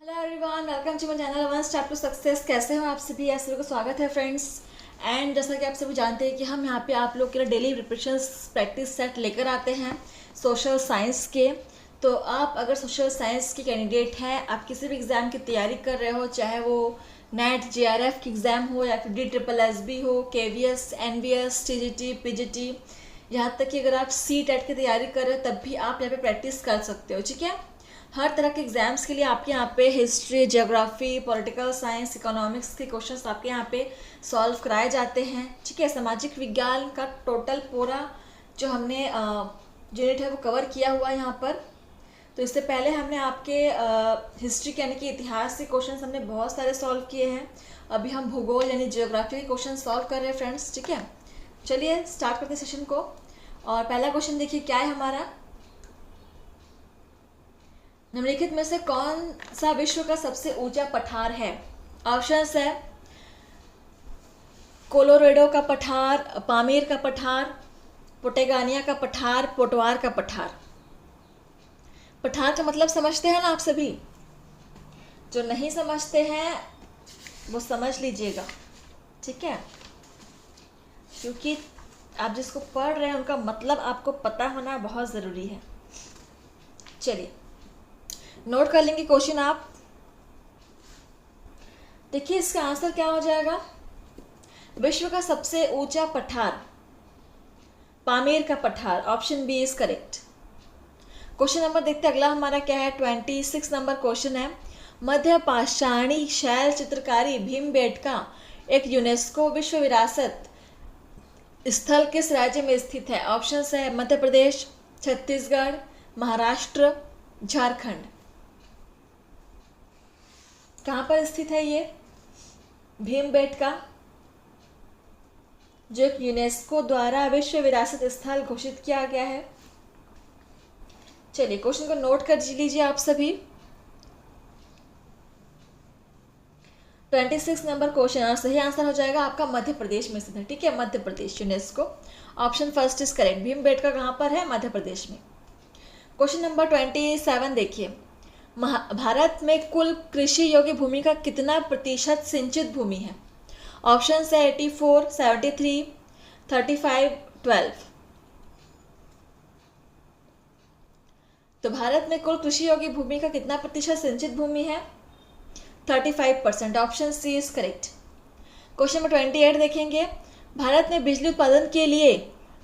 Hello everyone, welcome to my channel one step to success. कैसे हो आप सभी? आप सभी को स्वागत है फ्रेंड्स। एंड जैसा कि आप सभी जानते हैं कि हम यहाँ पे आप लोग के लिए डेली प्रिपरेशन प्रैक्टिस सेट लेकर आते हैं सोशल साइंस के। तो आप अगर सोशल साइंस की कैंडिडेट हैं, आप किसी भी एग्ज़ाम की तैयारी कर रहे हो, चाहे वो नेट JRF की एग्ज़ाम हो या फिर DSSB हो, KVS NVS TGT PGT, यहाँ तक कि अगर आप CTET की तैयारी कर रहे हो तब भी आप यहाँ पे प्रैक्टिस कर सकते हो। ठीक है, हर तरह के एग्जाम्स के लिए आपके यहाँ पे history, geography, political science, economics के क्वेश्चंस आपके यहाँ पे सॉल्व कराए जाते हैं। ठीक है, सामाजिक विज्ञान का टोटल पूरा जो हमने यूनिट है वो कवर किया हुआ है यहाँ पर। तो इससे पहले हमने आपके हिस्ट्री के यानी कि इतिहास के क्वेश्चन हमने बहुत सारे सॉल्व किए हैं। अभी हम भूगोल यानी ज्योग्राफी के क्वेश्चन सॉल्व कर रहे हैं फ्रेंड्स। ठीक है, चलिए स्टार्ट करते हैं सेशन को। और पहला क्वेश्चन देखिए क्या है हमारा। निम्नलिखित में से कौन सा विश्व का सबसे ऊंचा पठार है? ऑप्शंस है कोलोरेडो का पठार, पामीर का पठार, पोटेगानिया का पठार, पोटवार का पठार। पठार का मतलब समझते हैं ना आप सभी? जो नहीं समझते हैं वो समझ लीजिएगा, ठीक है, क्योंकि आप जिसको पढ़ रहे हैं उनका मतलब आपको पता होना बहुत ज़रूरी है। चलिए नोट कर लेंगे क्वेश्चन आप। देखिए इसका आंसर क्या हो जाएगा। विश्व का सबसे ऊंचा पठार पामीर का पठार, option B is correct. Question number देखते हैं अगला हमारा क्या है। 26 नंबर क्वेश्चन है। मध्य पाषाणी शैल चित्रकारी भीमबेटका एक यूनेस्को विश्व विरासत स्थल किस राज्य में स्थित है? ऑप्शन है मध्य प्रदेश, छत्तीसगढ़, महाराष्ट्र, झारखंड। कहाँ पर स्थित है ये भीमबेटका, जो एक यूनेस्को द्वारा विश्व विरासत स्थल घोषित किया गया है? चलिए क्वेश्चन को नोट कर लीजिए आप सभी। 26 नंबर क्वेश्चन और सही आंसर हो जाएगा आपका मध्य प्रदेश में स्थित है। ठीक है, Madhya Pradesh UNESCO, option first is correct. Bhimbetka कहाँ पर है? मध्य प्रदेश में। क्वेश्चन नंबर 27 देखिए। भारत में कुल कृषि योग्य भूमि का कितना प्रतिशत सिंचित भूमि है? ऑप्शन है 84, 73, 35, 12। तो भारत में कुल कृषि योग्य भूमि का कितना प्रतिशत सिंचित भूमि है? 35%, option C is correct. Question number 28 देखेंगे। भारत में बिजली उत्पादन के लिए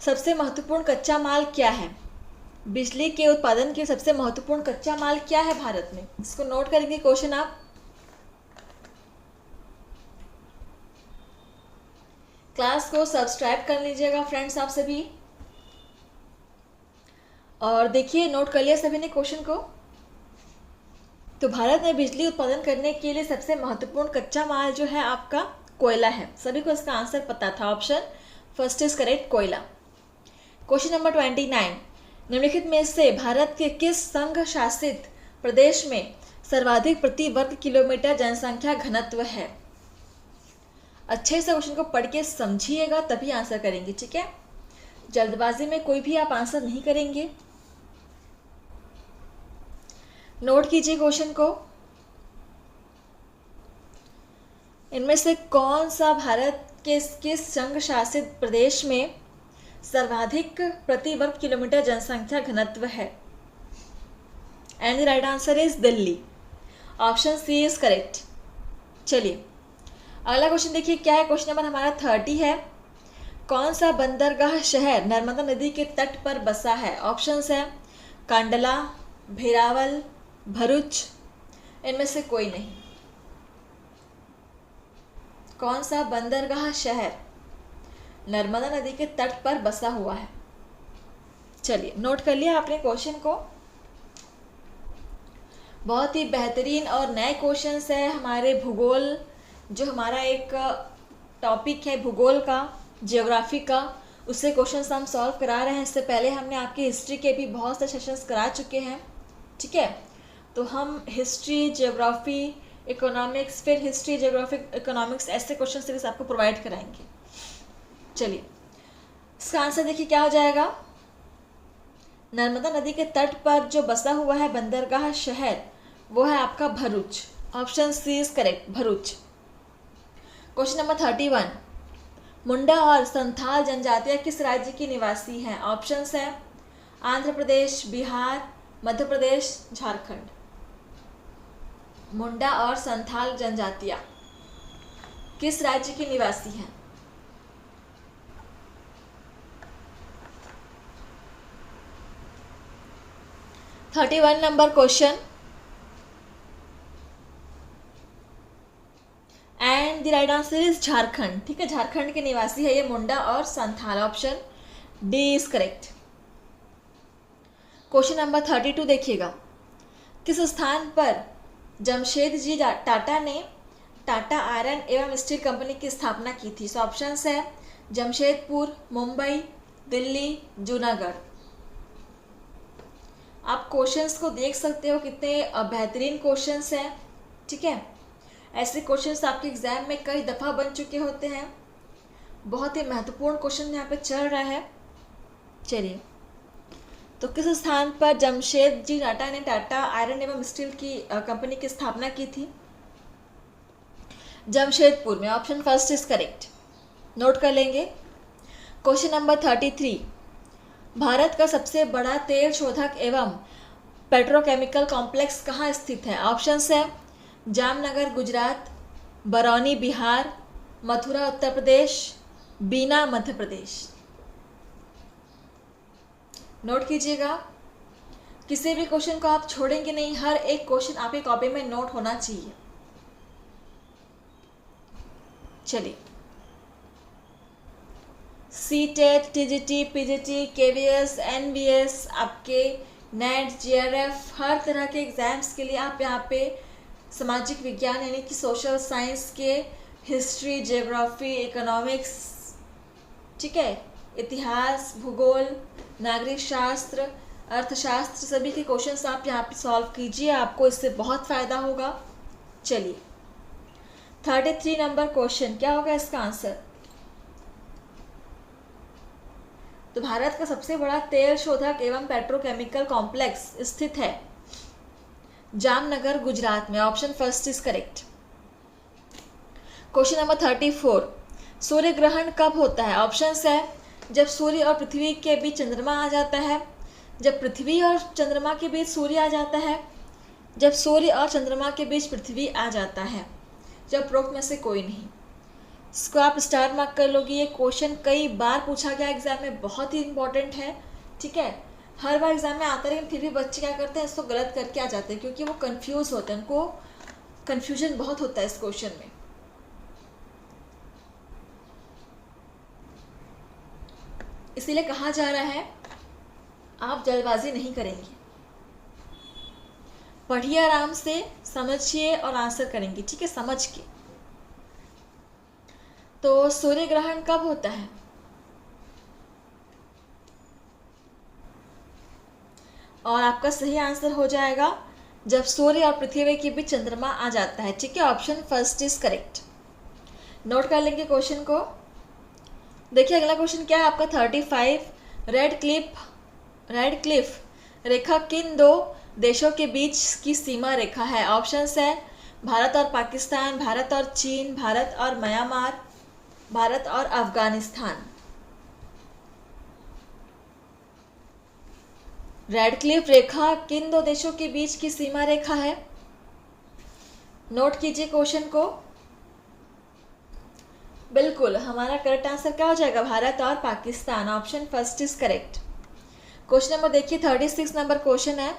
सबसे महत्वपूर्ण कच्चा माल क्या है? बिजली के उत्पादन के सबसे महत्वपूर्ण कच्चा माल क्या है भारत में? इसको नोट करेंगे क्वेश्चन आप। क्लास को सब्सक्राइब कर लीजिएगा फ्रेंड्स आप सभी, और देखिए नोट कर लिया सभी ने क्वेश्चन को। तो भारत में बिजली उत्पादन करने के लिए सबसे महत्वपूर्ण कच्चा माल जो है आपका कोयला है। सभी को इसका आंसर पता था, ऑप्शन फर्स्ट इज करेक्ट, कोयला। Question number 29। निम्नलिखित में से भारत के किस संघ शासित प्रदेश में सर्वाधिक प्रति वर्ग किलोमीटर जनसंख्या घनत्व है? अच्छे से क्वेश्चन को पढ़ के समझिएगा तभी आंसर करेंगे, ठीक है? जल्दबाजी में कोई भी आप आंसर नहीं करेंगे। नोट कीजिए क्वेश्चन को। इनमें से कौन सा भारत के किस संघ शासित प्रदेश में सर्वाधिक प्रति वर्ग किलोमीटर जनसंख्या घनत्व है? And the right answer is Delhi, option C is correct. चलिए अगला क्वेश्चन देखिए क्या है। क्वेश्चन नंबर हमारा 30 है। कौन सा बंदरगाह शहर नर्मदा नदी के तट पर बसा है? ऑप्शन है कांडला, भेरावल, भरूच। इनमें से कोई नहीं। कौन सा बंदरगाह शहर नर्मदा नदी के तट पर बसा हुआ है? चलिए नोट कर लिया आपने क्वेश्चन को। बहुत ही बेहतरीन और नए क्वेश्चंस है हमारे भूगोल, जो हमारा एक टॉपिक है भूगोल का, ज्योग्राफी का, उससे क्वेश्चंस हम सॉल्व करा रहे हैं। इससे पहले हमने आपकी हिस्ट्री के भी बहुत से सेशंस करा चुके हैं, ठीक है? तो हम हिस्ट्री, ज्योग्राफी, इकोनॉमिक्स, फिर हिस्ट्री, ज्योग्राफी, इकोनॉमिक्स, ऐसे क्वेश्चन सीरीज आपको प्रोवाइड कराएंगे। चलिए इसका आंसर देखिए क्या हो जाएगा। नर्मदा नदी के तट पर जो बसा हुआ है बंदरगाह शहर वो है आपका Bharuch. Option C is correct, Bharuch. Question number 31, Munda और संथाल जनजातियां किस राज्य की निवासी हैं? ऑप्शंस है आंध्र प्रदेश, बिहार, मध्य प्रदेश, झारखंड। मुंडा और संथाल जनजातियां किस राज्य की निवासी हैं? Thirty one number question, and the right answer is Jharkhand. ठीक है, झारखंड के निवासी है ये मुंडा और Santhal. Option D is correct. Question number 32 देखिएगा, किस स्थान पर जमशेद जी टाटा ने टाटा आयरन एवं स्टील कंपनी की स्थापना की थी? सो ऑप्शंस है जमशेदपुर, मुंबई, दिल्ली, जूनागढ़। आप क्वेश्चंस को देख सकते हो कितने बेहतरीन क्वेश्चंस हैं। ठीक है, ऐसे क्वेश्चंस आपके एग्जाम में कई दफ़ा बन चुके होते हैं। बहुत ही महत्वपूर्ण क्वेश्चन यहाँ पे चल रहा है। चलिए, तो किस स्थान पर जमशेद जी टाटा ने टाटा आयरन एवं स्टील की कंपनी की स्थापना की थी? जमशेदपुर में। Option first is correct, note कर लेंगे। क्वेश्चन नंबर 33, भारत का सबसे बड़ा तेल शोधक एवं पेट्रोकेमिकल कॉम्प्लेक्स कहाँ स्थित है? ऑप्शंस है जामनगर गुजरात, बरौनी बिहार, मथुरा उत्तर प्रदेश, बीना मध्य प्रदेश। नोट कीजिएगा, किसी भी क्वेश्चन को आप छोड़ेंगे नहीं, हर एक क्वेश्चन आपकी कॉपी में नोट होना चाहिए। चलिए, CTET, TGT, PGT, KVS, NVS, आपके नेट, जेआरएफ, हर तरह के एग्जाम्स के लिए आप यहाँ पे सामाजिक विज्ञान यानी कि सोशल साइंस के हिस्ट्री, ज्योग्राफी, इकोनॉमिक्स, ठीक है, इतिहास, भूगोल, नागरिक शास्त्र, अर्थशास्त्र, सभी के क्वेश्चंस आप यहाँ पे सॉल्व कीजिए, आपको इससे बहुत फ़ायदा होगा। चलिए, 33 नंबर क्वेश्चन, क्या होगा इसका आंसर? तो भारत का सबसे बड़ा तेल शोधक एवं पेट्रोकेमिकल कॉम्प्लेक्स स्थित है जामनगर गुजरात में। Option first is correct. Question number 34, सूर्य ग्रहण कब होता है? ऑप्शंस है जब सूर्य और पृथ्वी के बीच चंद्रमा आ जाता है, जब पृथ्वी और चंद्रमा के बीच सूर्य आ जाता है, जब सूर्य और चंद्रमा के बीच पृथ्वी आ जाता है, जब उपरोक्त में से कोई नहीं। इसको आप स्टार मार्क कर लोगे। ये क्वेश्चन कई बार पूछा गया एग्जाम में, बहुत ही इंपॉर्टेंट है। ठीक है, हर बार एग्जाम में आता है, लेकिन फिर भी बच्चे क्या करते हैं, इसको गलत करके आ जाते हैं क्योंकि वो कंफ्यूज होते हैं, उनको कंफ्यूजन बहुत होता है इस क्वेश्चन में। इसीलिए कहा जा रहा है आप जल्दबाजी नहीं करेंगे, पढ़िए आराम से, समझिए और आंसर करेंगे। ठीक है, समझ के। तो सूर्य ग्रहण कब होता है? और आपका सही आंसर हो जाएगा जब सूर्य और पृथ्वी के बीच चंद्रमा आ जाता है। ठीक है, option first is correct. Note कर लेंगे क्वेश्चन को। देखिए अगला क्वेश्चन क्या है आपका 35, रेड क्लिफ रेखा किन दो देशों के बीच की सीमा रेखा है? ऑप्शंस है भारत और पाकिस्तान, भारत और चीन, भारत और म्यांमार, भारत और अफगानिस्तान। रेड क्लिफ रेखा किन दो देशों के बीच की सीमा रेखा है? नोट कीजिए क्वेश्चन को। बिल्कुल, हमारा करेक्ट आंसर क्या हो जाएगा? भारत और Pakistan. Option first is correct. Question number देखिए 36 नंबर क्वेश्चन है,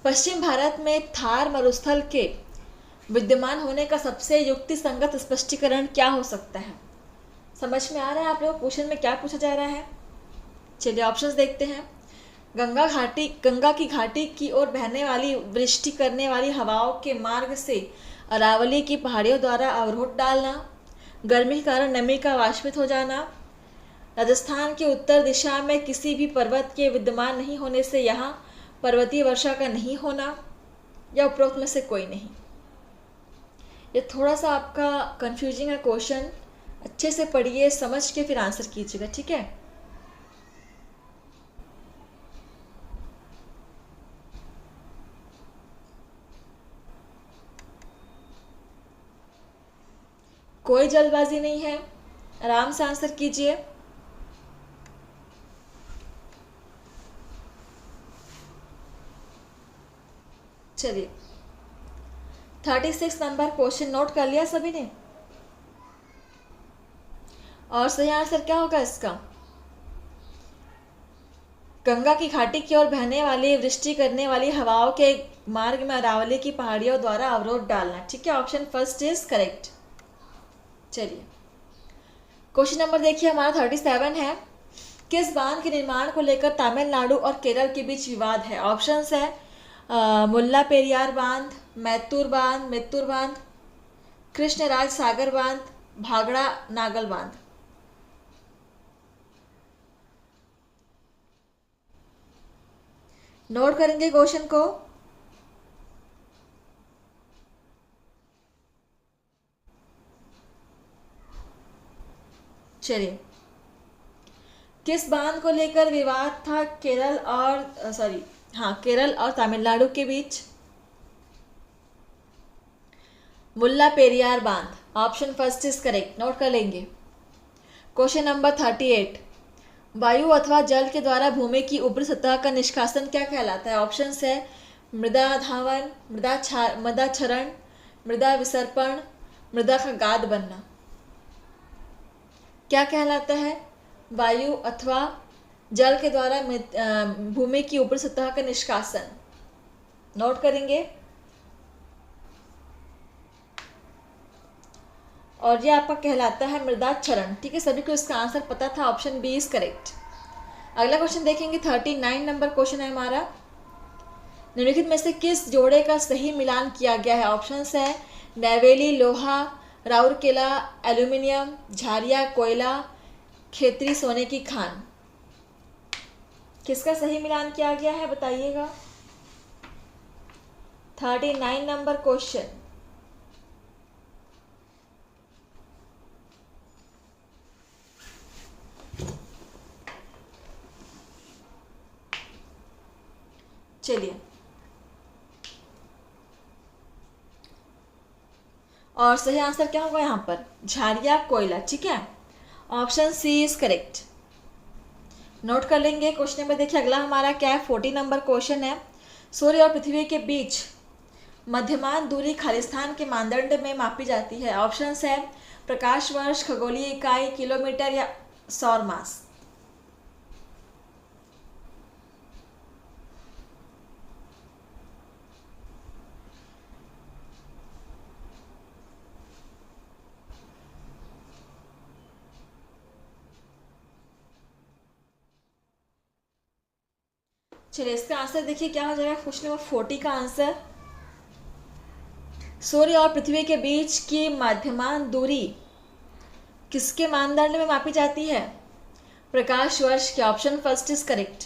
पश्चिम भारत में थार मरुस्थल के विद्यमान होने का सबसे युक्ति संगत स्पष्टीकरण क्या हो सकता है? समझ में आ रहा है आप लोग क्वेश्चन में क्या पूछा जा रहा है? चलिए ऑप्शंस देखते हैं। गंगा की घाटी की ओर बहने वाली वृष्टि करने वाली हवाओं के मार्ग से अरावली की पहाड़ियों द्वारा अवरोध डालना, गर्मी के कारण नमी का वाष्पित हो जाना, राजस्थान के उत्तर दिशा में किसी भी पर्वत के विद्यमान नहीं होने से यहाँ पर्वतीय वर्षा का नहीं होना, या उपरोक्त में से कोई नहीं। ये थोड़ा सा आपका कंफ्यूजिंग है क्वेश्चन, अच्छे से पढ़िए, समझ के फिर आंसर कीजिएगा। ठीक है, कोई जल्दबाजी नहीं है, आराम से आंसर कीजिए। चलिए 36 नंबर क्वेश्चन नोट कर लिया सभी ने? और सही आंसर क्या होगा इसका? गंगा की घाटी की ओर बहने वाली वृष्टि करने वाली हवाओं के मार्ग में अरावली की पहाड़ियों द्वारा अवरोध डालना। ठीक है, ऑप्शन फर्स्ट इज करेक्ट। चलिए क्वेश्चन नंबर देखिए, हमारा 37 है। किस बांध के निर्माण को लेकर तमिलनाडु और केरल के बीच विवाद है? ऑप्शंस है मुल्ला पेरियार बांध, मैत्तूर बांध, कृष्णराज सागर बांध, भागड़ा नागल बांध। नोट करेंगे क्वेश्चन को। चलिए, किस बांध को लेकर विवाद था केरल और तमिलनाडु के बीच? मुल्ला पेरियार बांध, option first is correct. Note कर लेंगे। क्वेश्चन नंबर 38, वायु अथवा जल के द्वारा भूमि की ऊपरी सतह का निष्कासन क्या कहलाता है? ऑप्शंस है मृदा धावन, मृदा क्षरण, मृदा विसर्पण, मृदा का गाद बनना। क्या कहलाता है? वायु अथवा जल के द्वारा भूमि की ऊपरी सतह का निष्कासन। नोट करेंगे। और ये आपका कहलाता है मृदा क्षरण। ठीक है, सभी को इसका आंसर पता था, ऑप्शन बी इज करेक्ट। अगला क्वेश्चन देखेंगे, 39 नंबर क्वेश्चन है हमारा। निम्नलिखित में से किस जोड़े का सही मिलान किया गया है? ऑप्शंस है नैवेली लोहा, राउरकेला एल्यूमिनियम, झारिया कोयला, खेतरी सोने की खान। किसका सही मिलान किया गया है बताइएगा। 39 नंबर क्वेश्चन। चलिए, और सही आंसर क्या होगा यहाँ पर? झारिया कोयला। ठीक है, option C is correct. Note कर लेंगे। क्वेश्चन नंबर देखिए अगला हमारा क्या है, 40 नंबर क्वेश्चन है। सूर्य और पृथ्वी के बीच मध्यमान दूरी खालिस्तान के मानदंड में मापी जाती है। ऑप्शंस है प्रकाश वर्ष, खगोलीय इकाई, किलोमीटर या सौर मास। चलिए, इसका आंसर देखिए क्या हो जाएगा। क्वेश्चन नंबर 40 का आंसर, सूर्य और पृथ्वी के बीच की मध्यमान दूरी किसके मानदंड में मापी जाती है? प्रकाश वर्ष के। Option first is correct.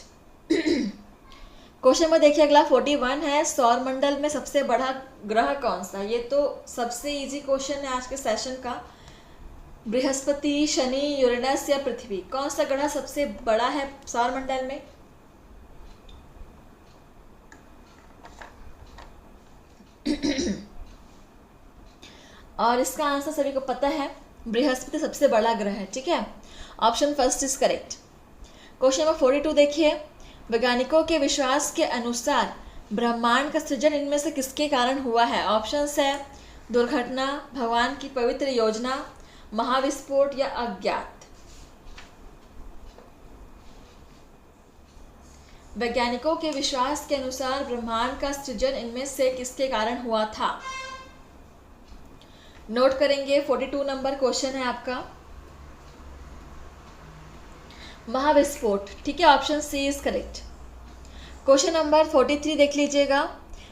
Question number देखिए अगला 41 है। सौर मंडल में सबसे बड़ा ग्रह कौन सा? ये तो सबसे इजी क्वेश्चन है आज के सेशन का। बृहस्पति, शनि, यूरेनस या पृथ्वी? कौन सा ग्रह सबसे बड़ा है सौर मंडल में? और इसका आंसर सभी को पता है, बृहस्पति सबसे बड़ा ग्रह है। ठीक है, option first is correct. Question number 42 देखिए, वैज्ञानिकों के विश्वास के अनुसार ब्रह्मांड का सृजन इनमें से किसके कारण हुआ है? ऑप्शंस है दुर्घटना, भगवान की पवित्र योजना, महाविस्फोट या अज्ञात। वैज्ञानिकों के विश्वास के अनुसार ब्रह्मांड का सृजन इनमें से किसके कारण हुआ था? नोट करेंगे। 42 नंबर क्वेश्चन है आपका, महाविस्फोट। ठीक है, option C is correct. Question number 43 देख लीजिएगा।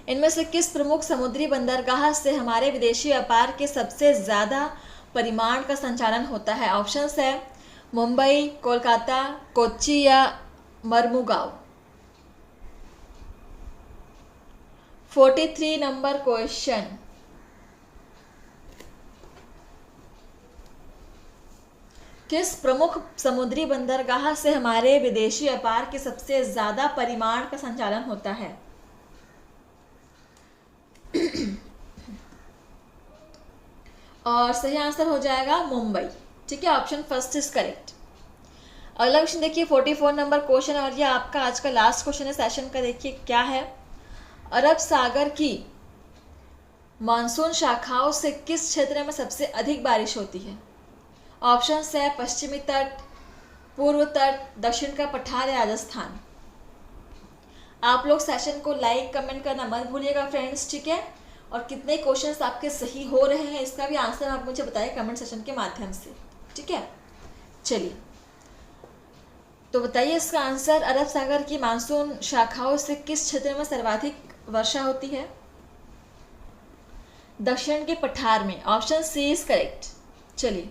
इनमें से किस प्रमुख समुद्री बंदरगाह से हमारे विदेशी व्यापार के सबसे ज़्यादा परिमाण का संचालन होता है? ऑप्शंस है मुंबई, कोलकाता, कोच्चि या मर्मुगांव। 43 नंबर क्वेश्चन, किस प्रमुख समुद्री बंदरगाह से हमारे विदेशी व्यापार के सबसे ज़्यादा परिमाण का संचालन होता है? और सही आंसर हो जाएगा मुंबई। ठीक है, ऑप्शन फर्स्ट इज करेक्ट। अगला क्वेश्चन देखिए 44 नंबर क्वेश्चन, और ये आपका आज का लास्ट क्वेश्चन है सेशन का। देखिए क्या है, अरब सागर की मानसून शाखाओं से किस क्षेत्र में सबसे अधिक बारिश होती है? ऑप्शन है पश्चिमी तट, पूर्व तट, दक्षिण का पठार या राजस्थान। आप लोग सेशन को लाइक कमेंट करना मत भूलिएगा फ्रेंड्स, ठीक है। और कितने क्वेश्चंस आपके सही हो रहे हैं इसका भी आंसर आप मुझे बताइए कमेंट सेशन के माध्यम से, ठीक है। चलिए तो बताइए इसका आंसर, अरब सागर की मानसून शाखाओं से किस क्षेत्र में सर्वाधिक वर्षा होती है? दक्षिण के पठार में, ऑप्शन सी इज करेक्ट। चलिए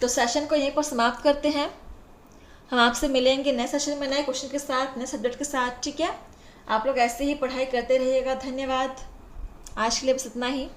तो सेशन को यहीं पर समाप्त करते हैं। हम आपसे मिलेंगे नए सेशन में नए क्वेश्चन के साथ, नए सब्जेक्ट के साथ, ठीक है। आप लोग ऐसे ही पढ़ाई करते रहिएगा। धन्यवाद, आज के लिए बस इतना ही।